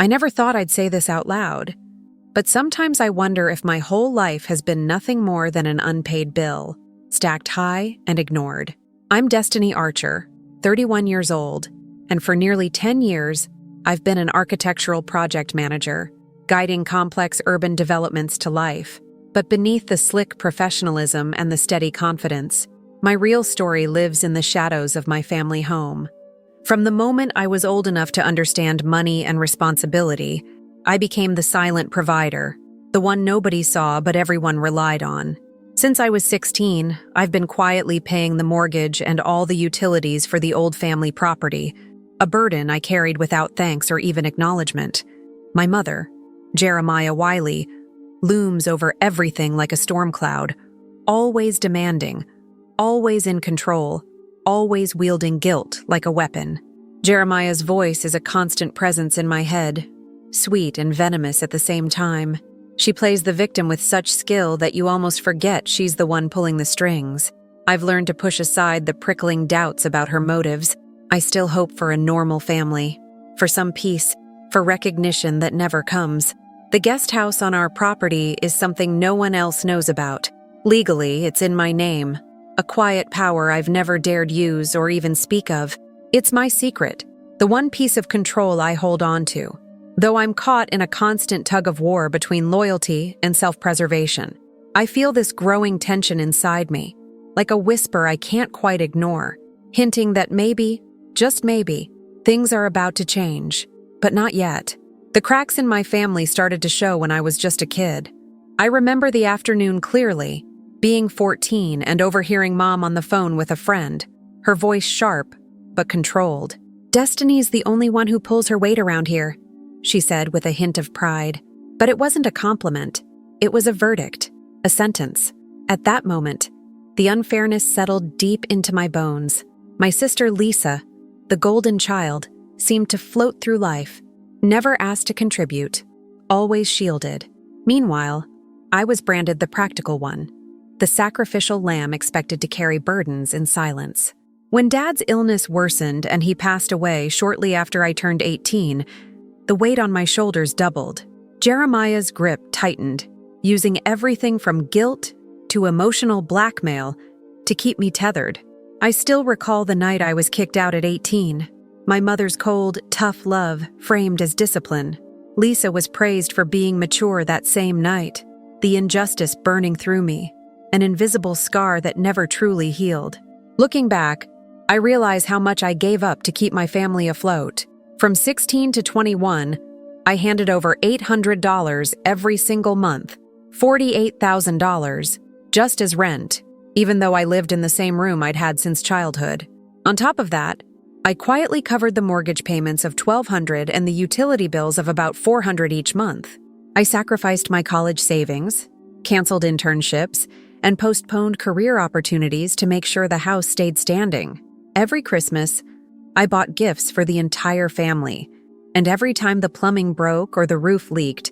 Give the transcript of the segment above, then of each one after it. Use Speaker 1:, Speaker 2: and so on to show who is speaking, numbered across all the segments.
Speaker 1: I never thought I'd say this out loud, but sometimes I wonder if my whole life has been nothing more than an unpaid bill, stacked high and ignored. I'm Destiny Archer, 31 years old, and for nearly 10 years, I've been an architectural project manager, guiding complex urban developments to life. But beneath the slick professionalism and the steady confidence, my real story lives in the shadows of my family home. From the moment I was old enough to understand money and responsibility, I became the silent provider, the one nobody saw but everyone relied on. Since I was 16, I've been quietly paying the mortgage and all the utilities for the old family property, a burden I carried without thanks or even acknowledgement. My mother, Jeremiah Wiley, looms over everything like a storm cloud, always demanding, always in control, always wielding guilt like a weapon. Jeremiah's voice is a constant presence in my head, sweet and venomous at the same time. She plays the victim with such skill that you almost forget she's the one pulling the strings. I've learned to push aside the prickling doubts about her motives. I still hope for a normal family, for some peace, for recognition that never comes. The guest house on our property is something no one else knows about. Legally, it's in my name, a quiet power I've never dared use or even speak of. It's my secret, the one piece of control I hold on to, though I'm caught in a constant tug-of-war between loyalty and self-preservation. I feel this growing tension inside me, like a whisper I can't quite ignore, hinting that maybe, just maybe, things are about to change, but not yet. The cracks in my family started to show when I was just a kid. I remember the afternoon clearly, being 14 and overhearing Mom on the phone with a friend, her voice sharp but controlled. "Destiny's the only one who pulls her weight around here," she said with a hint of pride. But it wasn't a compliment. It was a verdict, a sentence. At that moment, the unfairness settled deep into my bones. My sister Lisa, the golden child, seemed to float through life, never asked to contribute, always shielded. Meanwhile, I was branded the practical one, the sacrificial lamb expected to carry burdens in silence. When Dad's illness worsened and he passed away shortly after I turned 18, the weight on my shoulders doubled. Jeremiah's grip tightened, using everything from guilt to emotional blackmail to keep me tethered. I still recall the night I was kicked out at 18. My mother's cold, tough love framed as discipline. Lisa was praised for being mature that same night, the injustice burning through me, an invisible scar that never truly healed. Looking back, I realize how much I gave up to keep my family afloat. From 16 to 21, I handed over $800 every single month, $48,000, just as rent, even though I lived in the same room I'd had since childhood. On top of that, I quietly covered the mortgage payments of $1,200 and the utility bills of about $400 each month. I sacrificed my college savings, canceled internships, and postponed career opportunities to make sure the house stayed standing. Every Christmas, I bought gifts for the entire family, and every time the plumbing broke or the roof leaked,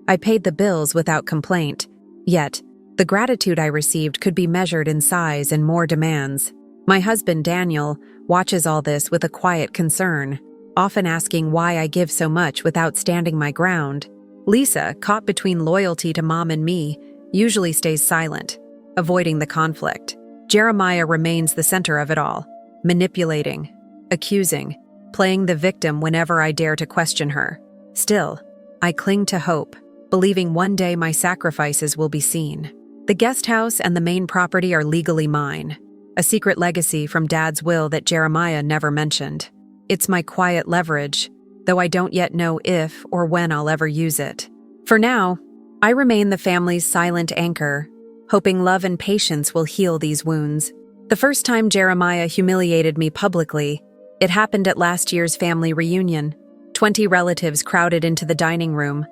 Speaker 1: I paid the bills without complaint. Yet, the gratitude I received could be measured in size and more demands. My husband, Daniel, watches all this with a quiet concern, often asking why I give so much without standing my ground. Lisa, caught between loyalty to Mom and me, usually stays silent, avoiding the conflict. Jeremiah remains the center of it all, manipulating, accusing, playing the victim whenever I dare to question her. Still, I cling to hope, believing one day my sacrifices will be seen. The guest house and the main property are legally mine, a secret legacy from Dad's will that Jeremiah never mentioned. It's my quiet leverage, though I don't yet know if or when I'll ever use it. For now, I remain the family's silent anchor, hoping love and patience will heal these wounds. The first time Jeremiah humiliated me publicly, it happened at last year's family reunion. 20 relatives crowded into the dining room,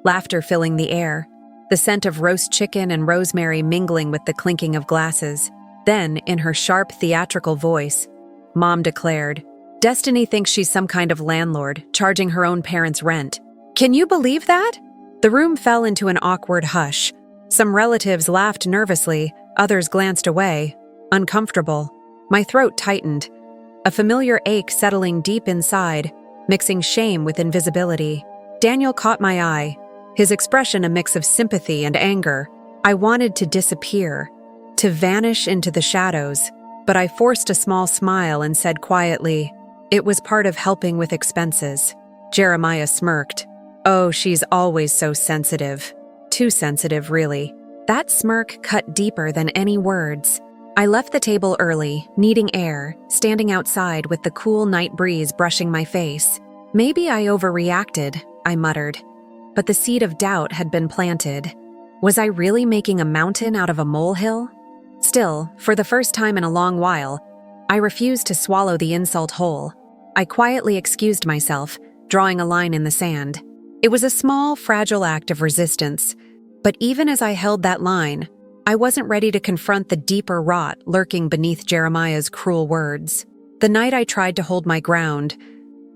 Speaker 1: laughter filling the air, the scent of roast chicken and rosemary mingling with the clinking of glasses. Then, in her sharp, theatrical voice, Mom declared, "Destiny thinks she's some kind of landlord, charging her own parents' rent. Can you believe that?" The room fell into an awkward hush. Some relatives laughed nervously, others glanced away, uncomfortable. My throat tightened, a familiar ache settling deep inside, mixing shame with invisibility. Daniel caught my eye, his expression a mix of sympathy and anger. I wanted to disappear, to vanish into the shadows, but I forced a small smile and said quietly, "It was part of helping with expenses." Jeremiah smirked. "Oh, she's always so sensitive. Too sensitive, really." That smirk cut deeper than any words. I left the table early, needing air, standing outside with the cool night breeze brushing my face. "Maybe I overreacted," I muttered. But the seed of doubt had been planted. Was I really making a mountain out of a molehill? Still, for the first time in a long while, I refused to swallow the insult whole. I quietly excused myself, drawing a line in the sand. It was a small, fragile act of resistance, but even as I held that line, I wasn't ready to confront the deeper rot lurking beneath Jeremiah's cruel words. The night I tried to hold my ground,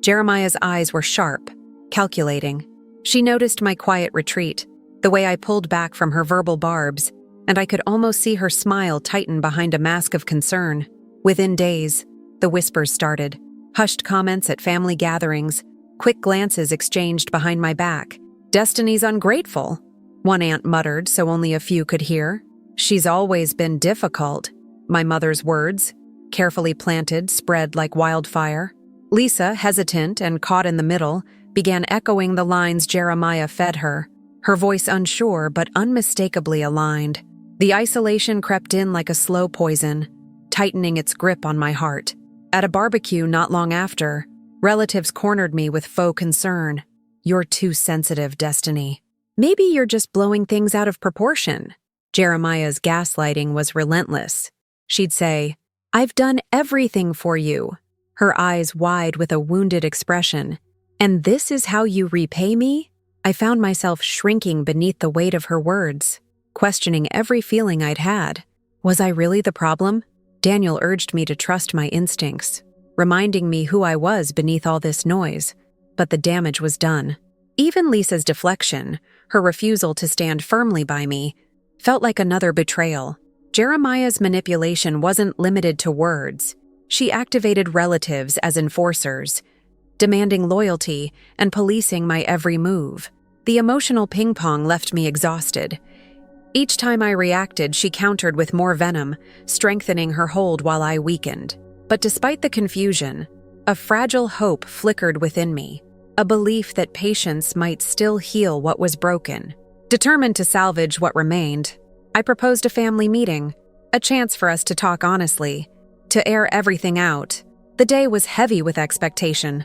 Speaker 1: Jeremiah's eyes were sharp, calculating. She noticed my quiet retreat, the way I pulled back from her verbal barbs, and I could almost see her smile tighten behind a mask of concern. Within days, the whispers started. Hushed comments at family gatherings, quick glances exchanged behind my back. "Destiny's ungrateful," one aunt muttered so only a few could hear. "She's always been difficult." My mother's words, carefully planted, spread like wildfire. Lisa, hesitant and caught in the middle, began echoing the lines Jeremiah fed her, her voice unsure but unmistakably aligned. The isolation crept in like a slow poison, tightening its grip on my heart. At a barbecue not long after, relatives cornered me with faux concern. "You're too sensitive, Destiny. Maybe you're just blowing things out of proportion." Jeremiah's gaslighting was relentless. She'd say, "I've done everything for you," her eyes wide with a wounded expression. "And this is how you repay me?" I found myself shrinking beneath the weight of her words, questioning every feeling I'd had. Was I really the problem? Daniel urged me to trust my instincts, reminding me who I was beneath all this noise, but the damage was done. Even Lisa's deflection, her refusal to stand firmly by me, felt like another betrayal. Jeremiah's manipulation wasn't limited to words. She activated relatives as enforcers, demanding loyalty and policing my every move. The emotional ping-pong left me exhausted. Each time I reacted, she countered with more venom, strengthening her hold while I weakened. But despite the confusion, a fragile hope flickered within me, a belief that patience might still heal what was broken. Determined to salvage what remained, I proposed a family meeting, a chance for us to talk honestly, to air everything out. The day was heavy with expectation.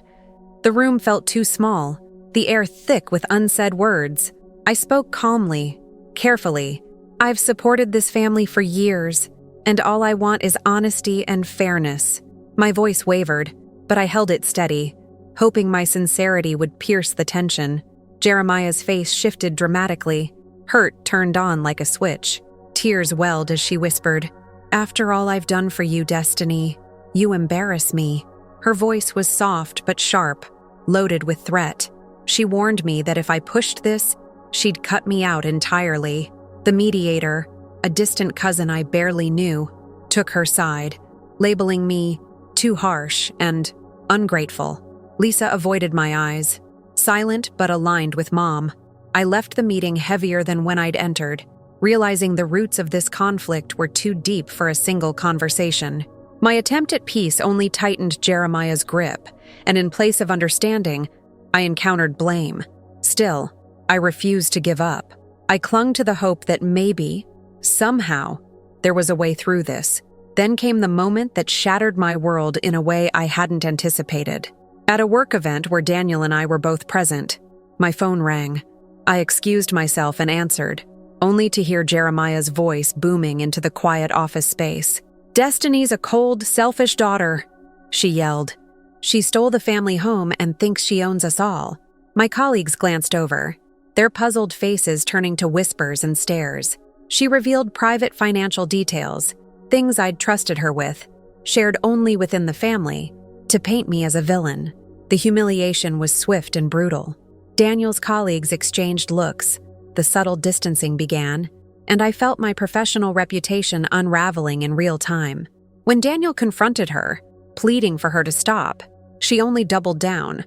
Speaker 1: The room felt too small, the air thick with unsaid words. I spoke calmly, carefully. "I've supported this family for years, and all I want is honesty and fairness." My voice wavered, but I held it steady, hoping my sincerity would pierce the tension. Jeremiah's face shifted dramatically. Hurt turned on like a switch. Tears welled as she whispered, "After all I've done for you, Destiny, you embarrass me." Her voice was soft but sharp, loaded with threat. She warned me that if I pushed this, she'd cut me out entirely. The mediator, a distant cousin I barely knew, took her side, labeling me too harsh and ungrateful. Lisa avoided my eyes, silent but aligned with Mom. I left the meeting heavier than when I'd entered, realizing the roots of this conflict were too deep for a single conversation. My attempt at peace only tightened Jeremiah's grip, and in place of understanding, I encountered blame. Still, I refused to give up. I clung to the hope that maybe, somehow, there was a way through this. Then came the moment that shattered my world in a way I hadn't anticipated. At a work event where Daniel and I were both present, my phone rang. I excused myself and answered, only to hear Jeremiah's voice booming into the quiet office space. "Destiny's a cold, selfish daughter," she yelled. "She stole the family home and thinks she owns us all." My colleagues glanced over, their puzzled faces turning to whispers and stares. She revealed private financial details, things I'd trusted her with, shared only within the family, to paint me as a villain. The humiliation was swift and brutal. Daniel's colleagues exchanged looks, the subtle distancing began, and I felt my professional reputation unraveling in real time. When Daniel confronted her, pleading for her to stop, she only doubled down,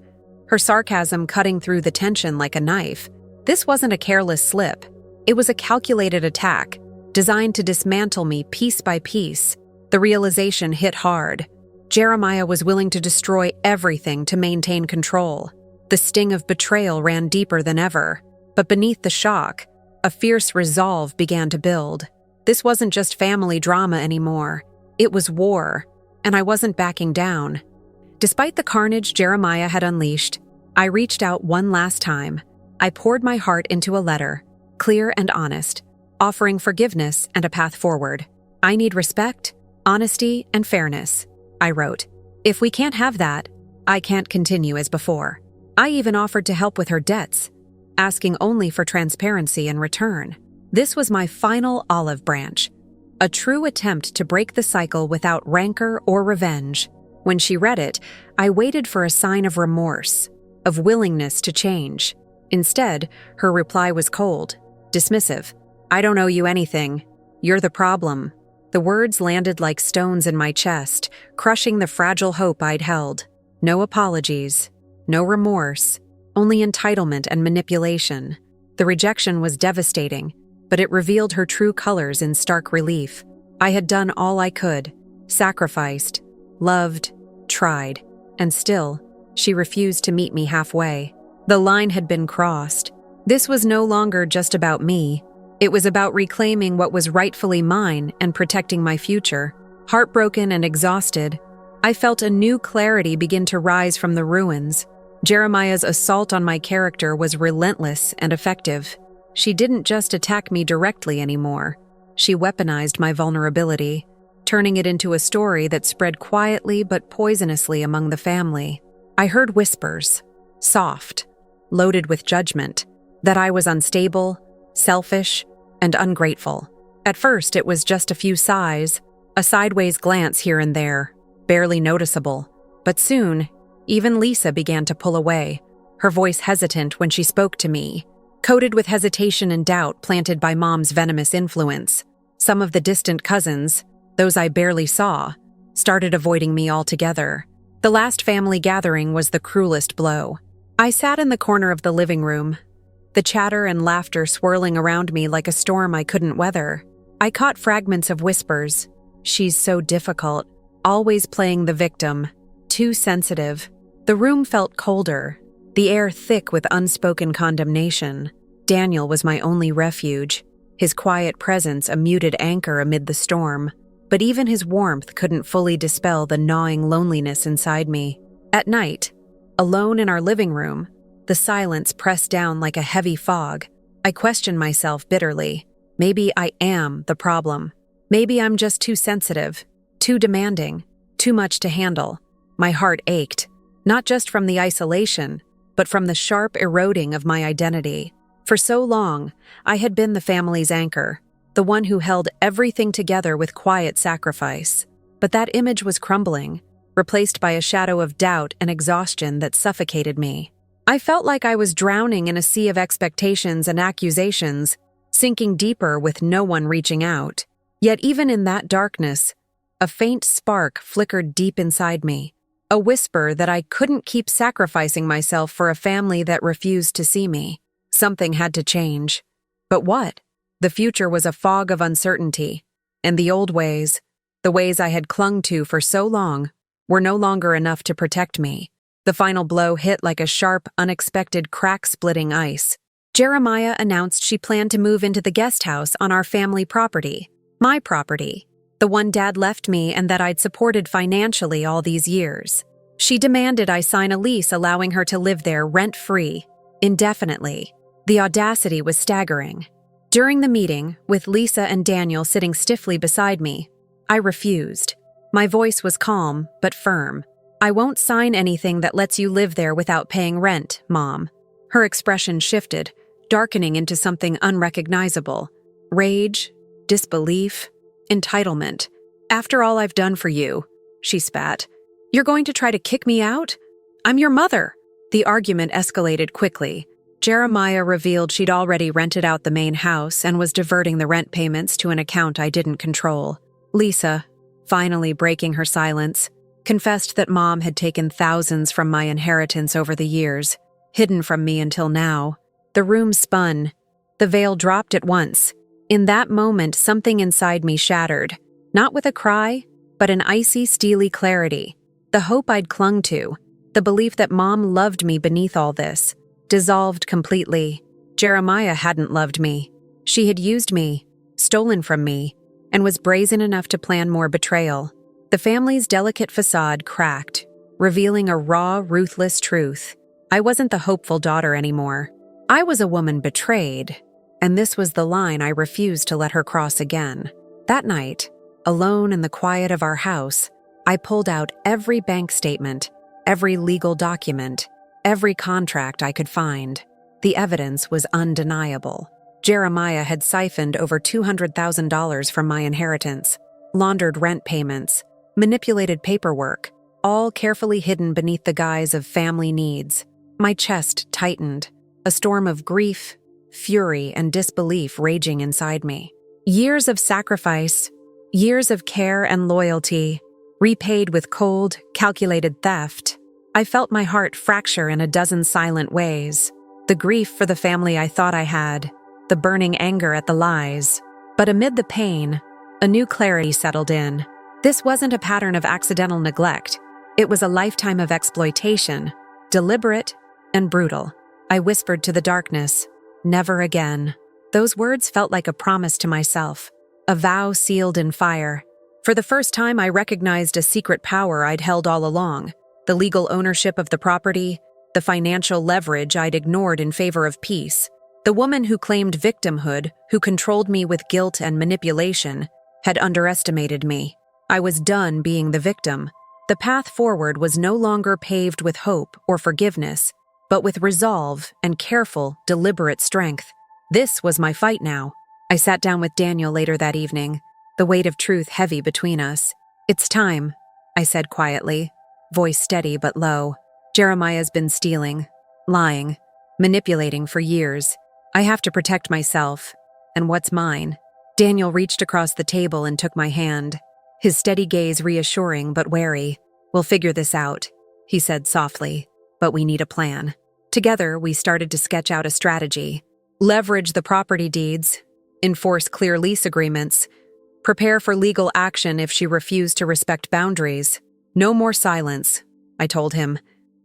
Speaker 1: her sarcasm cutting through the tension like a knife. This wasn't a careless slip. It was a calculated attack, designed to dismantle me piece by piece. The realization hit hard. Jeremiah was willing to destroy everything to maintain control. The sting of betrayal ran deeper than ever. But beneath the shock, a fierce resolve began to build. This wasn't just family drama anymore. It was war, and I wasn't backing down. Despite the carnage Jeremiah had unleashed, I reached out one last time. I poured my heart into a letter, clear and honest, offering forgiveness and a path forward. I need respect, honesty, and fairness, I wrote. If we can't have that, I can't continue as before. I even offered to help with her debts, asking only for transparency in return. This was my final olive branch, a true attempt to break the cycle without rancor or revenge. When she read it, I waited for a sign of remorse, of willingness to change. Instead, her reply was cold, dismissive. I don't owe you anything. You're the problem. The words landed like stones in my chest, crushing the fragile hope I'd held. No apologies, no remorse, only entitlement and manipulation. The rejection was devastating, but it revealed her true colors in stark relief. I had done all I could, sacrificed, loved, tried, and still, she refused to meet me halfway. The line had been crossed. This was no longer just about me. It was about reclaiming what was rightfully mine and protecting my future. Heartbroken and exhausted, I felt a new clarity begin to rise from the ruins. Jeremiah's assault on my character was relentless and effective. She didn't just attack me directly anymore. She weaponized my vulnerability, turning it into a story that spread quietly but poisonously among the family. I heard whispers, soft, loaded with judgment, that I was unstable, selfish, and ungrateful. At first, it was just a few sighs, a sideways glance here and there, barely noticeable. But soon, even Lisa began to pull away, her voice hesitant when she spoke to me, coated with hesitation and doubt planted by Mom's venomous influence. Some of the distant cousins, those I barely saw, started avoiding me altogether. The last family gathering was the cruelest blow. I sat in the corner of the living room, the chatter and laughter swirling around me like a storm I couldn't weather. I caught fragments of whispers. She's so difficult, always playing the victim, too sensitive. The room felt colder, the air thick with unspoken condemnation. Daniel was my only refuge, his quiet presence a muted anchor amid the storm. But even his warmth couldn't fully dispel the gnawing loneliness inside me. At night, alone in our living room, the silence pressed down like a heavy fog. I questioned myself bitterly. Maybe I am the problem. Maybe I'm just too sensitive, too demanding, too much to handle. My heart ached, not just from the isolation, but from the sharp eroding of my identity. For so long, I had been the family's anchor, the one who held everything together with quiet sacrifice. But that image was crumbling, replaced by a shadow of doubt and exhaustion that suffocated me. I felt like I was drowning in a sea of expectations and accusations, sinking deeper with no one reaching out. Yet even in that darkness, a faint spark flickered deep inside me, a whisper that I couldn't keep sacrificing myself for a family that refused to see me. Something had to change. But what? The future was a fog of uncertainty, and the old ways, the ways I had clung to for so long, were no longer enough to protect me. The final blow hit like a sharp, unexpected crack-splitting ice. Jeremiah announced she planned to move into the guest house on our family property, my property, the one Dad left me and that I'd supported financially all these years. She demanded I sign a lease allowing her to live there rent-free, indefinitely. The audacity was staggering. During the meeting, with Lisa and Daniel sitting stiffly beside me, I refused. My voice was calm but firm. I won't sign anything that lets you live there without paying rent, Mom. Her expression shifted, darkening into something unrecognizable. Rage, disbelief, entitlement. After all I've done for you, she spat. You're going to try to kick me out? I'm your mother. The argument escalated quickly. Jeremiah revealed she'd already rented out the main house and was diverting the rent payments to an account I didn't control. Lisa, finally breaking her silence, confessed that Mom had taken thousands from my inheritance over the years, hidden from me until now. The room spun. The veil dropped at once. In that moment, something inside me shattered, not with a cry, but an icy, steely clarity. The hope I'd clung to, the belief that Mom loved me beneath all this, dissolved completely. Jeremiah hadn't loved me. She had used me, stolen from me, and was brazen enough to plan more betrayal. The family's delicate facade cracked, revealing a raw, ruthless truth. I wasn't the hopeful daughter anymore. I was a woman betrayed, and this was the line I refused to let her cross again. That night, alone in the quiet of our house, I pulled out every bank statement, every legal document, every contract I could find. The evidence was undeniable. Jeremiah had siphoned over $200,000 from my inheritance, laundered rent payments, manipulated paperwork, all carefully hidden beneath the guise of family needs. My chest tightened, a storm of grief, fury, and disbelief raging inside me. Years of sacrifice, years of care and loyalty, repaid with cold, calculated theft. I felt my heart fracture in a dozen silent ways. The grief for the family I thought I had, the burning anger at the lies. But amid the pain, a new clarity settled in. This wasn't a pattern of accidental neglect. It was a lifetime of exploitation, deliberate and brutal. I whispered to the darkness, "Never again." Those words felt like a promise to myself, a vow sealed in fire. For the first time, I recognized a secret power I'd held all along, the legal ownership of the property, the financial leverage I'd ignored in favor of peace. The woman who claimed victimhood, who controlled me with guilt and manipulation, had underestimated me. I was done being the victim. The path forward was no longer paved with hope or forgiveness, but with resolve and careful, deliberate strength. This was my fight now. I sat down with Daniel later that evening, the weight of truth heavy between us. "It's time," I said quietly, voice steady but low. "Jeremiah's been stealing, lying, manipulating for years. I have to protect myself, and what's mine." Daniel reached across the table and took my hand, his steady gaze reassuring but wary. "We'll figure this out," he said softly, "but we need a plan." Together, we started to sketch out a strategy. Leverage the property deeds, enforce clear lease agreements, prepare for legal action if she refused to respect boundaries. "No more silence," I told him,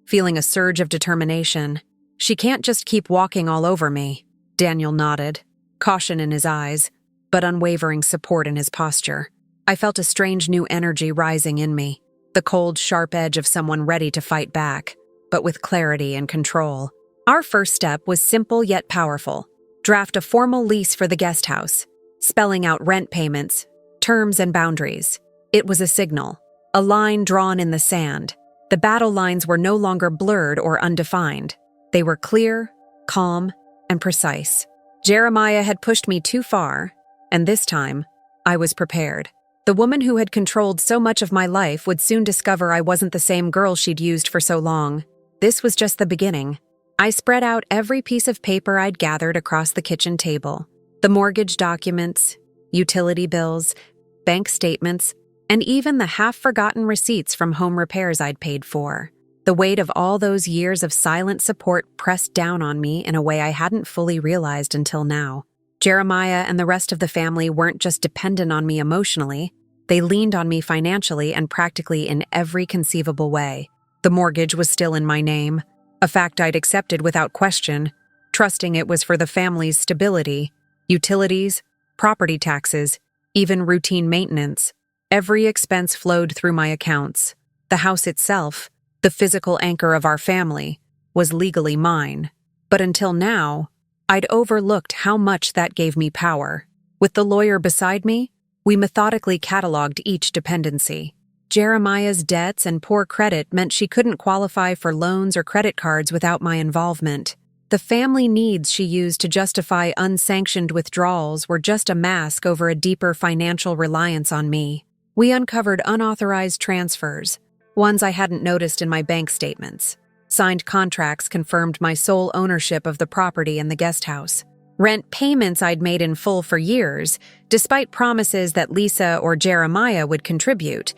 Speaker 1: feeling a surge of determination. "She can't just keep walking all over me." Daniel nodded, caution in his eyes, but unwavering support in his posture. I felt a strange new energy rising in me, the cold, sharp edge of someone ready to fight back, but with clarity and control. Our first step was simple yet powerful. Draft a formal lease for the guest house, spelling out rent payments, terms, and boundaries. It was a signal, a line drawn in the sand. The battle lines were no longer blurred or undefined. They were clear, calm, and precise. Jeremiah had pushed me too far, and this time, I was prepared. The woman who had controlled so much of my life would soon discover I wasn't the same girl she'd used for so long. This was just the beginning. I spread out every piece of paper I'd gathered across the kitchen table. The mortgage documents, utility bills, bank statements, and even the half-forgotten receipts from home repairs I'd paid for. The weight of all those years of silent support pressed down on me in a way I hadn't fully realized until now. Jeremiah and the rest of the family weren't just dependent on me emotionally, they leaned on me financially and practically in every conceivable way. The mortgage was still in my name, a fact I'd accepted without question, trusting it was for the family's stability. Utilities, property taxes, even routine maintenance. Every expense flowed through my accounts. The house itself, the physical anchor of our family, was legally mine. But until now, I'd overlooked how much that gave me power. With the lawyer beside me, we methodically cataloged each dependency. Jeremiah's debts and poor credit meant she couldn't qualify for loans or credit cards without my involvement. The family needs she used to justify unsanctioned withdrawals were just a mask over a deeper financial reliance on me. We uncovered unauthorized transfers, ones I hadn't noticed in my bank statements. Signed contracts confirmed my sole ownership of the property and the guest house. Rent payments I'd made in full for years, despite promises that Lisa or Jeremiah would contribute.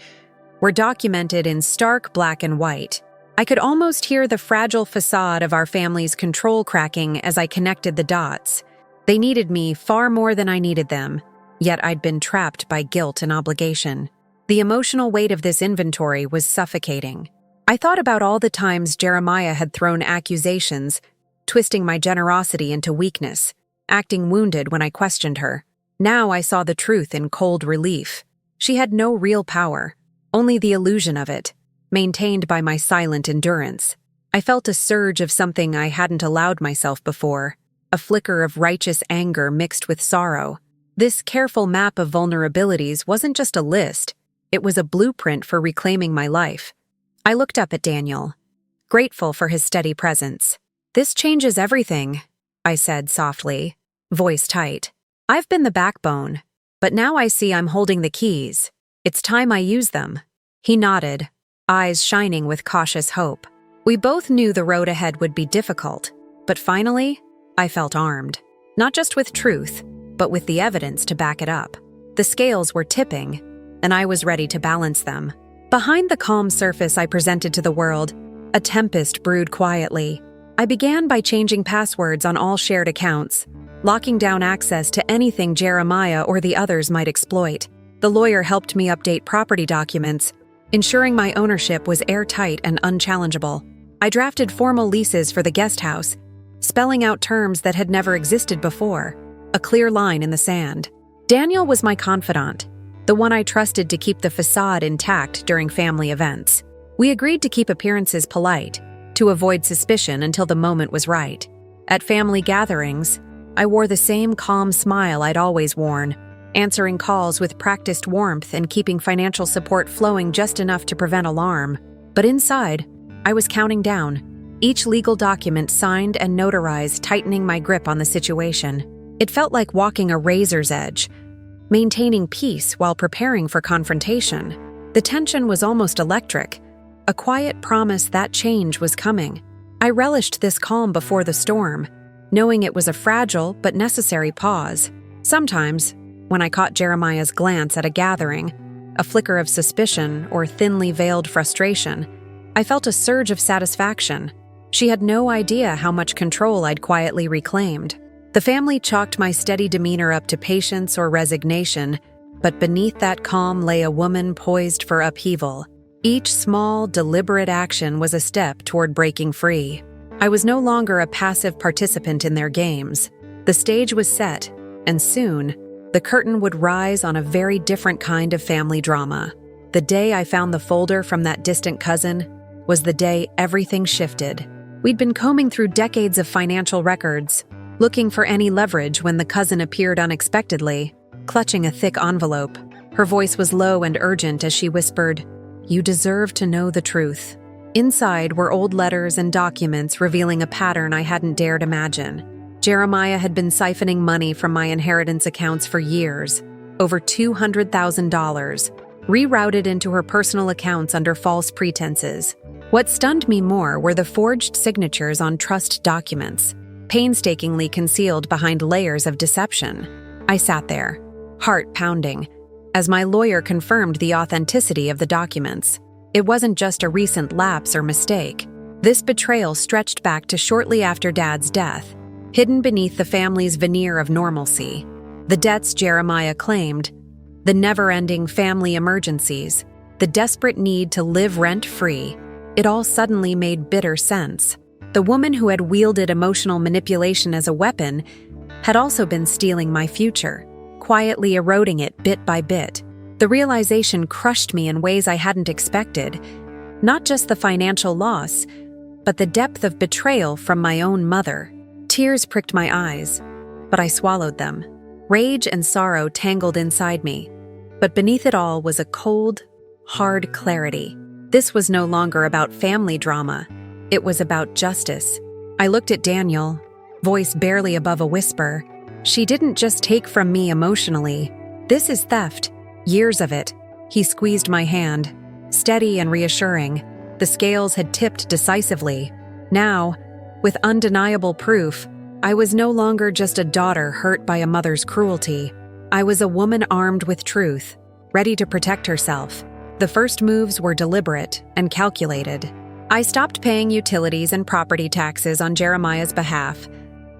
Speaker 1: were documented in stark black and white. I could almost hear the fragile facade of our family's control cracking as I connected the dots. They needed me far more than I needed them, yet I'd been trapped by guilt and obligation. The emotional weight of this inventory was suffocating. I thought about all the times Jeremiah had thrown accusations, twisting my generosity into weakness, acting wounded when I questioned her. Now I saw the truth in cold relief. She had no real power, only the illusion of it, maintained by my silent endurance. I felt a surge of something I hadn't allowed myself before, a flicker of righteous anger mixed with sorrow. This careful map of vulnerabilities wasn't just a list, it was a blueprint for reclaiming my life. I looked up at Daniel, grateful for his steady presence. "This changes everything," I said softly, voice tight. "I've been the backbone, but now I see I'm holding the keys. It's time I use them." He nodded, eyes shining with cautious hope. We both knew the road ahead would be difficult, but finally, I felt armed. Not just with truth, but with the evidence to back it up. The scales were tipping, and I was ready to balance them. Behind the calm surface I presented to the world, a tempest brewed quietly. I began by changing passwords on all shared accounts, locking down access to anything Jeremiah or the others might exploit. The lawyer helped me update property documents, ensuring my ownership was airtight and unchallengeable. I drafted formal leases for the guest house, spelling out terms that had never existed before, a clear line in the sand. Daniel was my confidant, the one I trusted to keep the facade intact during family events. We agreed to keep appearances polite, to avoid suspicion until the moment was right. At family gatherings, I wore the same calm smile I'd always worn, answering calls with practiced warmth and keeping financial support flowing just enough to prevent alarm. But inside, I was counting down, each legal document signed and notarized, tightening my grip on the situation. It felt like walking a razor's edge, maintaining peace while preparing for confrontation. The tension was almost electric, a quiet promise that change was coming. I relished this calm before the storm, knowing it was a fragile but necessary pause. Sometimes, when I caught Jeremiah's glance at a gathering, a flicker of suspicion or thinly veiled frustration, I felt a surge of satisfaction. She had no idea how much control I'd quietly reclaimed. The family chalked my steady demeanor up to patience or resignation, but beneath that calm lay a woman poised for upheaval. Each small, deliberate action was a step toward breaking free. I was no longer a passive participant in their games. The stage was set, and soon, the curtain would rise on a very different kind of family drama. The day I found the folder from that distant cousin was the day everything shifted. We'd been combing through decades of financial records, looking for any leverage when the cousin appeared unexpectedly, clutching a thick envelope. Her voice was low and urgent as she whispered, "You deserve to know the truth." Inside were old letters and documents revealing a pattern I hadn't dared imagine. Jeremiah had been siphoning money from my inheritance accounts for years, over $200,000, rerouted into her personal accounts under false pretenses. What stunned me more were the forged signatures on trust documents, painstakingly concealed behind layers of deception. I sat there, heart pounding, as my lawyer confirmed the authenticity of the documents. It wasn't just a recent lapse or mistake. This betrayal stretched back to shortly after Dad's death, hidden beneath the family's veneer of normalcy. The debts Jeremiah claimed, the never-ending family emergencies, the desperate need to live rent-free, it all suddenly made bitter sense. The woman who had wielded emotional manipulation as a weapon had also been stealing my future, quietly eroding it bit by bit. The realization crushed me in ways I hadn't expected, not just the financial loss, but the depth of betrayal from my own mother. Tears pricked my eyes, but I swallowed them. Rage and sorrow tangled inside me, but beneath it all was a cold, hard clarity. This was no longer about family drama. It was about justice. I looked at Daniel, voice barely above a whisper. "She didn't just take from me emotionally. This is theft. Years of it." He squeezed my hand, steady and reassuring. The scales had tipped decisively. Now, with undeniable proof, I was no longer just a daughter hurt by a mother's cruelty. I was a woman armed with truth, ready to protect herself. The first moves were deliberate and calculated. I stopped paying utilities and property taxes on Jeremiah's behalf,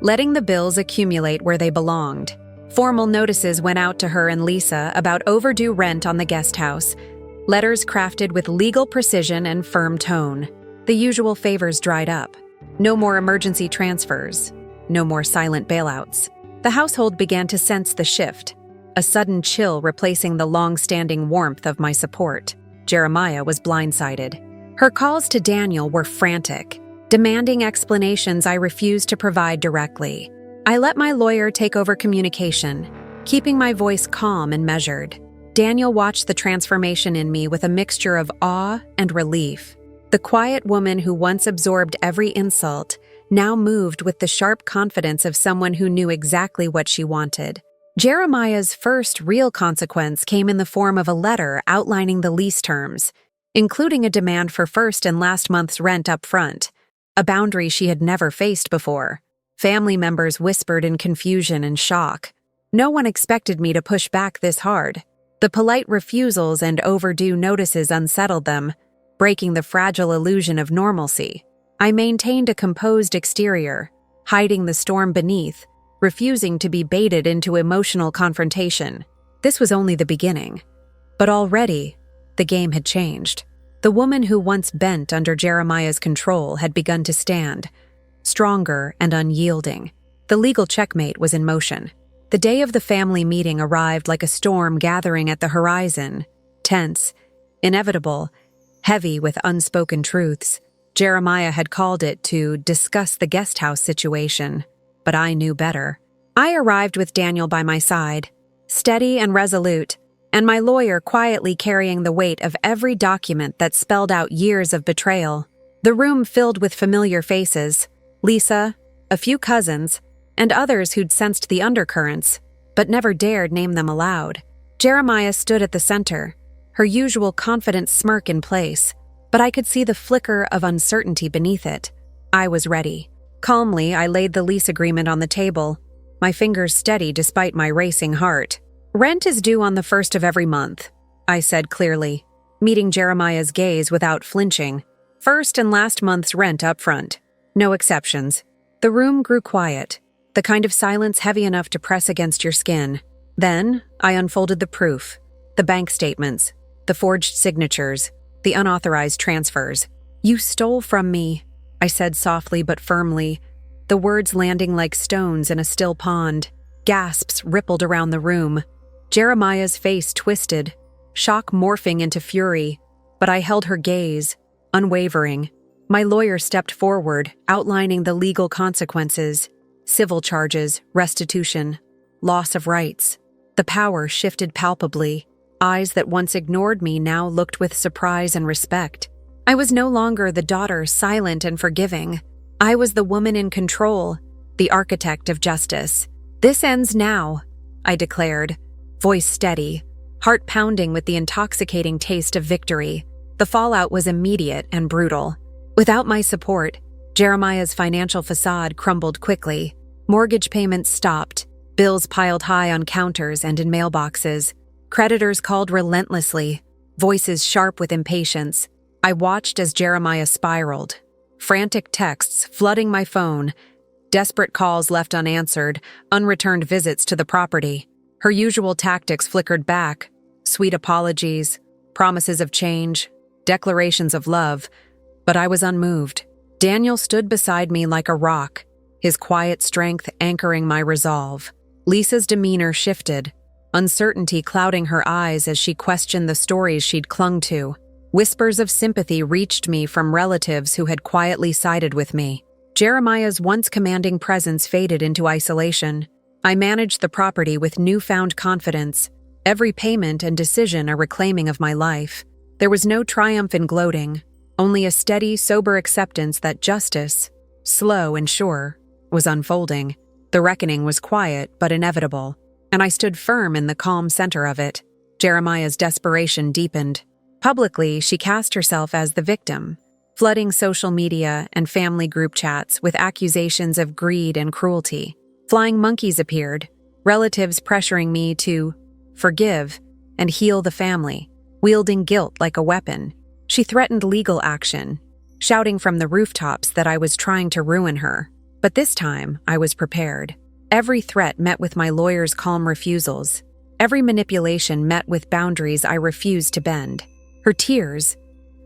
Speaker 1: letting the bills accumulate where they belonged. Formal notices went out to her and Lisa about overdue rent on the guest house, letters crafted with legal precision and firm tone. The usual favors dried up. No more emergency transfers. No more silent bailouts. The household began to sense the shift, a sudden chill replacing the long-standing warmth of my support. Jeremiah was blindsided. Her calls to Daniel were frantic, demanding explanations I refused to provide directly. I let my lawyer take over communication, keeping my voice calm and measured. Daniel watched the transformation in me with a mixture of awe and relief. The quiet woman who once absorbed every insult now moved with the sharp confidence of someone who knew exactly what she wanted. Jeremiah's first real consequence came in the form of a letter outlining the lease terms, including a demand for first and last month's rent up front, a boundary she had never faced before. Family members whispered in confusion and shock. No one expected me to push back this hard. The polite refusals and overdue notices unsettled them, breaking the fragile illusion of normalcy. I maintained a composed exterior, hiding the storm beneath, refusing to be baited into emotional confrontation. This was only the beginning. But already, the game had changed. The woman who once bent under Jeremiah's control had begun to stand, stronger and unyielding. The legal checkmate was in motion. The day of the family meeting arrived like a storm gathering at the horizon, tense, inevitable, heavy with unspoken truths. Jeremiah had called it to discuss the guest house situation, but I knew better. I arrived with Daniel by my side, steady and resolute, and my lawyer quietly carrying the weight of every document that spelled out years of betrayal. The room filled with familiar faces, Lisa, a few cousins, and others who'd sensed the undercurrents, but never dared name them aloud. Jeremiah stood at the center, her usual confident smirk in place, but I could see the flicker of uncertainty beneath it. I was ready. Calmly, I laid the lease agreement on the table, my fingers steady despite my racing heart. "Rent is due on the first of every month," I said clearly, meeting Jeremiah's gaze without flinching. "First and last month's rent up front. No exceptions." The room grew quiet, the kind of silence heavy enough to press against your skin. Then, I unfolded the proof, the bank statements, the forged signatures, the unauthorized transfers. "You stole from me," I said softly but firmly, the words landing like stones in a still pond. Gasps rippled around the room. Jeremiah's face twisted, shock morphing into fury, but I held her gaze, unwavering. My lawyer stepped forward, outlining the legal consequences: civil charges, restitution, loss of rights. The power shifted palpably. Eyes that once ignored me now looked with surprise and respect. I was no longer the daughter, silent and forgiving. I was the woman in control, the architect of justice. "This ends now," I declared, voice steady, heart pounding with the intoxicating taste of victory. The fallout was immediate and brutal. Without my support, Jeremiah's financial facade crumbled quickly. Mortgage payments stopped, bills piled high on counters and in mailboxes. Creditors called relentlessly, voices sharp with impatience. I watched as Jeremiah spiraled. Frantic texts flooding my phone, desperate calls left unanswered, unreturned visits to the property. Her usual tactics flickered back: sweet apologies, promises of change, declarations of love. But I was unmoved. Daniel stood beside me like a rock, his quiet strength anchoring my resolve. Lisa's demeanor shifted, uncertainty clouding her eyes as she questioned the stories she'd clung to. Whispers of sympathy reached me from relatives who had quietly sided with me. Jeremiah's once commanding presence faded into isolation. I managed the property with newfound confidence, every payment and decision a reclaiming of my life. There was no triumph in gloating, only a steady, sober acceptance that justice, slow and sure, was unfolding. The reckoning was quiet but inevitable, and I stood firm in the calm center of it. Jeremiah's desperation deepened. Publicly, she cast herself as the victim, flooding social media and family group chats with accusations of greed and cruelty. Flying monkeys appeared, relatives pressuring me to forgive and heal the family. wielding guilt like a weapon. She threatened legal action, shouting from the rooftops that I was trying to ruin her. But this time, I was prepared. Every threat met with my lawyer's calm refusals. Every manipulation met with boundaries I refused to bend. Her tears,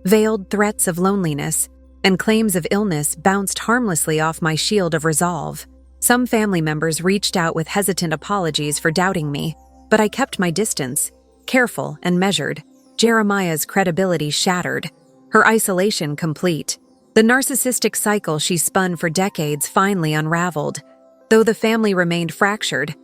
Speaker 1: veiled threats of loneliness, and claims of illness bounced harmlessly off my shield of resolve. Some family members reached out with hesitant apologies for doubting me, but I kept my distance, careful and measured. Jeremiah's credibility shattered, her isolation complete. The narcissistic cycle she spun for decades finally unraveled. Though the family remained fractured,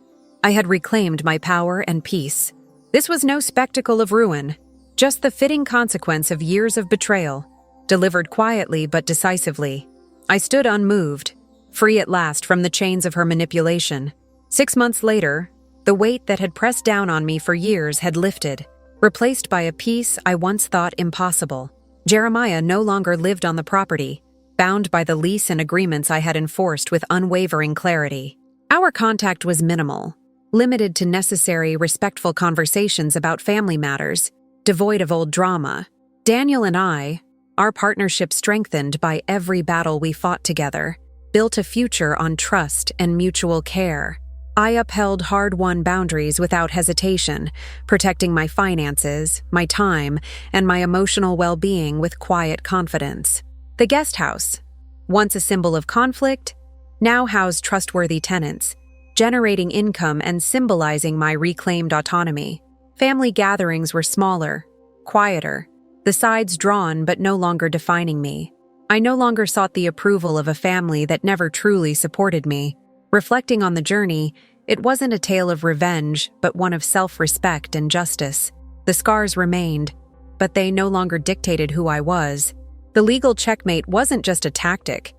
Speaker 1: I had reclaimed my power and peace. This was no spectacle of ruin, just the fitting consequence of years of betrayal, delivered quietly but decisively. I stood unmoved, free at last from the chains of her manipulation. 6 months later, the weight that had pressed down on me for years had lifted, replaced by a peace I once thought impossible. Jeremiah no longer lived on the property, bound by the lease and agreements I had enforced with unwavering clarity. Our contact was minimal, limited to necessary, respectful conversations about family matters, devoid of old drama. Daniel and I, our partnership strengthened by every battle we fought together, built a future on trust and mutual care. I upheld hard-won boundaries without hesitation, protecting my finances, my time, and my emotional well-being with quiet confidence. The guest house, once a symbol of conflict, now housed trustworthy tenants, generating income and symbolizing my reclaimed autonomy. Family gatherings were smaller, quieter, the sides drawn but no longer defining me. I no longer sought the approval of a family that never truly supported me. Reflecting on the journey, it wasn't a tale of revenge, but one of self-respect and justice. The scars remained, but they no longer dictated who I was. The legal checkmate wasn't just a tactic.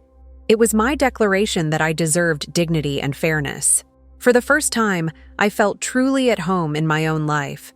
Speaker 1: It was my declaration that I deserved dignity and fairness. For the first time, I felt truly at home in my own life.